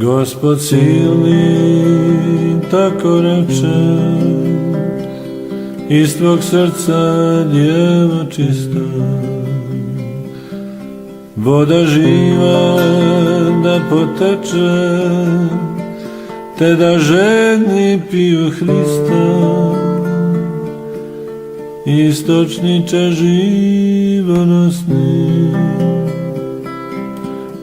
Gospod silni tako reče, iz tvog srca djevo čista, voda živa da poteče, te da žedni piju Hrista, istočniče živonosni.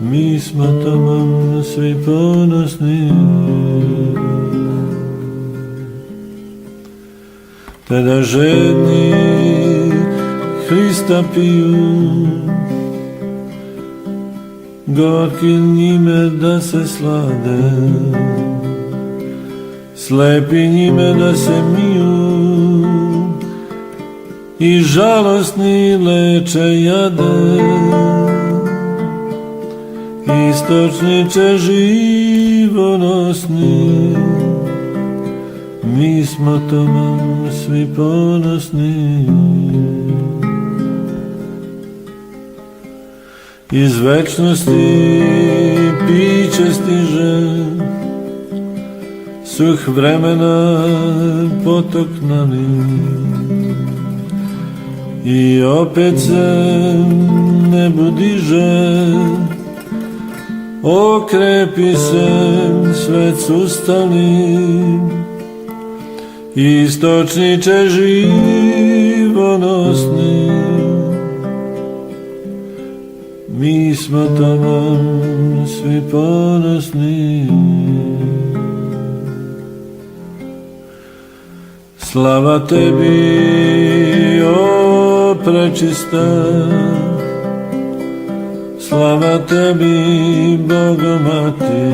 Mi smo tobom svi ponosni, te da žedni Hrista piju, gorki njime da se slade, slepi njime da se miju, i žalostni leče jade. Istočniče živonosni, mi smo tobom svi ponosni. Iz večnosti piće stiže, suh vremena potok nalije, i opet se nebu diže, okrepi se, svet ustali, istočniče živonosni, mi smo tobom svi ponosni. Slava tebi, o prečista, slava tebi, Bogomati,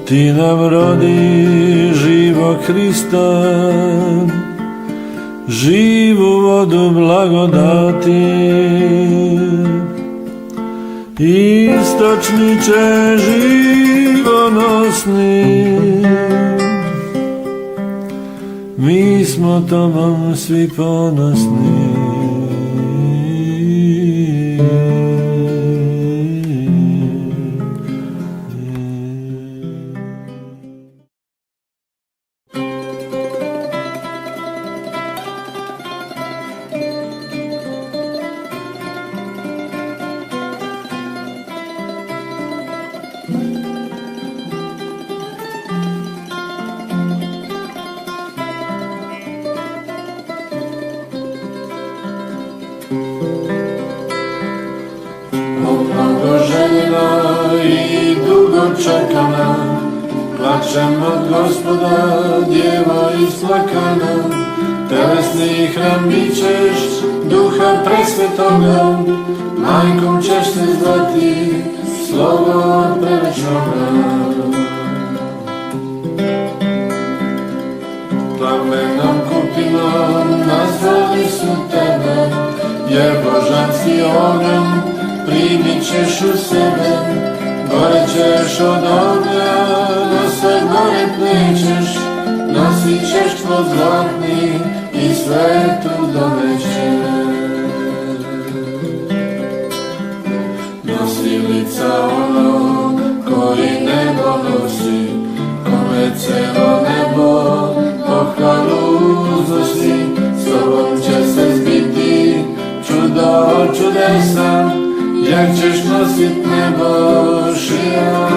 ti nam rodi živog Hrista, živu vodu blagodati. Istočniče živonosni, mi smo tobom svi ponosni. I dugo čekana, plačem od Gospoda, djevo isplakana. Telesni hram bit ćeš, Duha Presvetoga, majkom ćeš se zvati, slovo prevečnoga. Plamenom kupinom nazvali su tebe, jer božanski oganj primit ćeš u sebe. Gore ćeš od ognja, no sve gore nećeš, nosit ćeš tvoj zlatni i svetu doveće. Nosi lica onog koji nebo nosi, kome celo nebo pohvalu uznosi. S tobom će se zbiti čudo čudesan, jak ćeš nosit nebo šija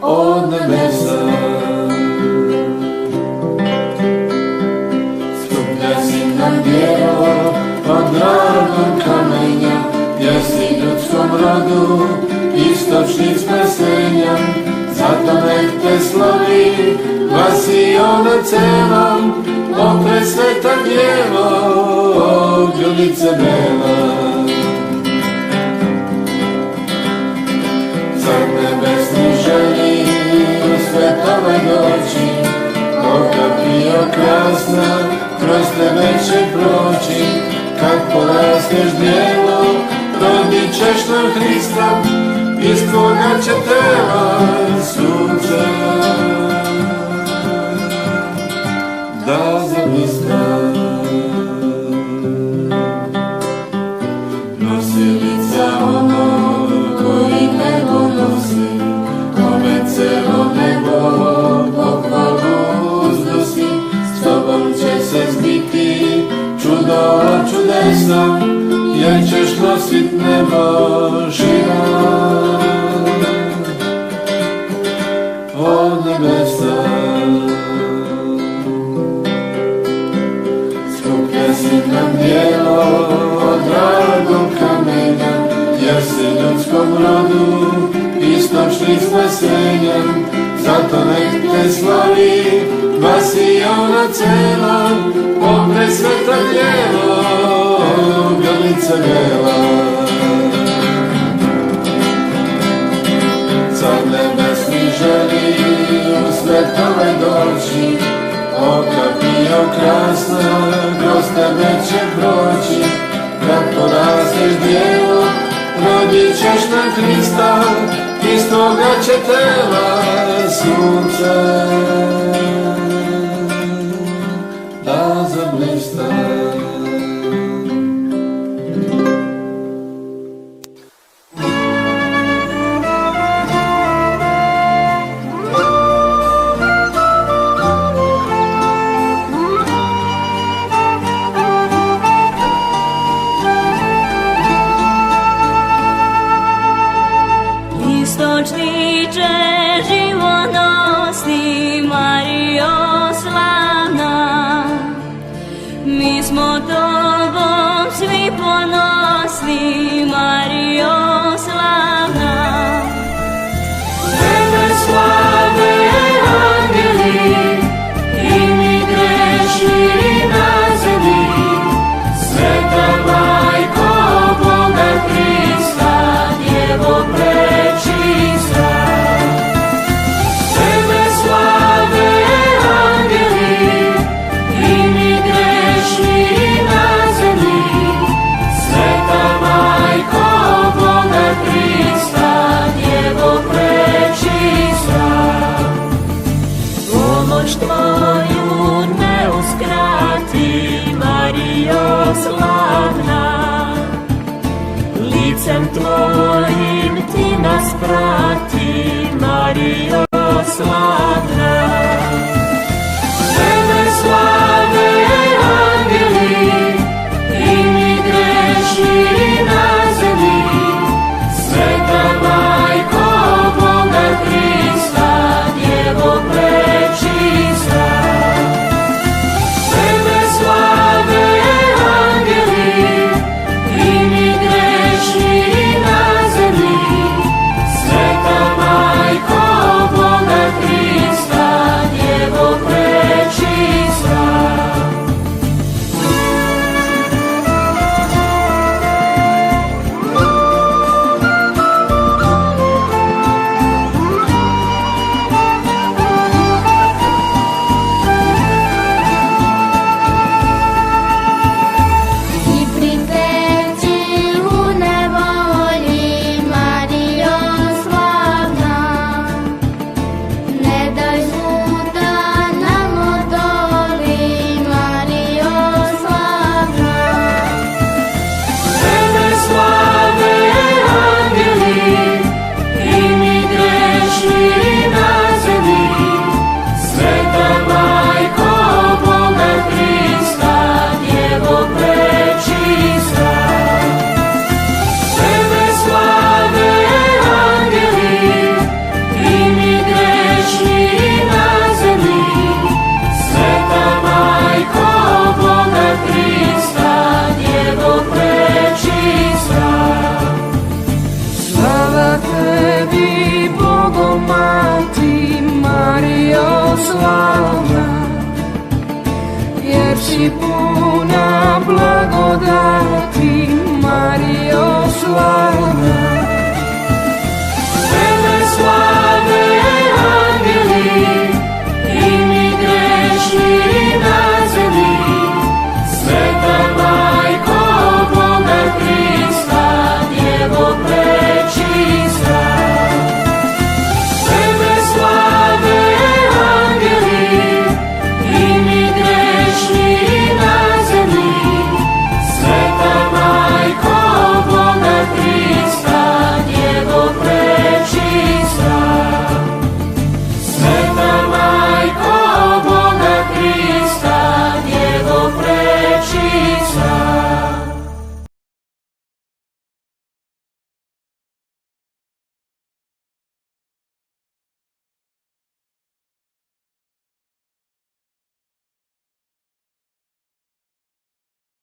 od nebesa. Skuplja si nam djevo od dragog kamenja, jesi ljudskom rodu istočnik spasenja. Zato nek te slavi vasiona celom, o presveta djevo, o ljubice bela. Zar nebesni želi u svetove doći, oka pio krasna, kroz tebe će proći. Kad porasteš djevo, rodit ćeš nam Hrista, iz tvoga će tela prosvitne Božja. Od nebesa skuplja si nam dijelo od dragog kamenja, jer si ljudskom rodu istočni spasenja. Zato nek te slavi Vasiona cela, o presveta djelo, grlica bjela. Car nebesni želi u svetove doći, okapio krasna, kroz tebe će proći. Kad porasteš djevo, rodit ćeš na Hrista, iz toga će tela sunce da zablista. Istočniče životnosni, Marijo slavna, mi smo tobom svi ponosni, Marijo slavna. Tebe slave angeli i mi grešni na zemlji, sveta majko Boga Hrista, Djevo prečista. Tebe slave angeli i mi grešni na zemlji, sveta majko Boga Hrista, Djevo prečista. Pomoć tvoju ne uskrati, Marijo slavna, licem tvojim ti nas prati, Marijo slavna. Tebe slave angeli i mi grešni na zemlji, sveta majko Boga Hrista, Djevo prečista. Tebe slave angeli i mi grešni na zemlji, sveta majko Boga Hrista, Djevo prečista. I priteći u nevolji, Marijo slavna, ne daj smuta nam odoli, Marijo slavna. Tebe slave angeli i mi grešni na zemlji, sveta majko Boga Hrista, Djevo prečista. Tebe slave angeli i mi grešni na zemlji, sveta majko Boga Hrista, Djevo prečista. Slava tebi, Bogomati, Marijo slavna, jer si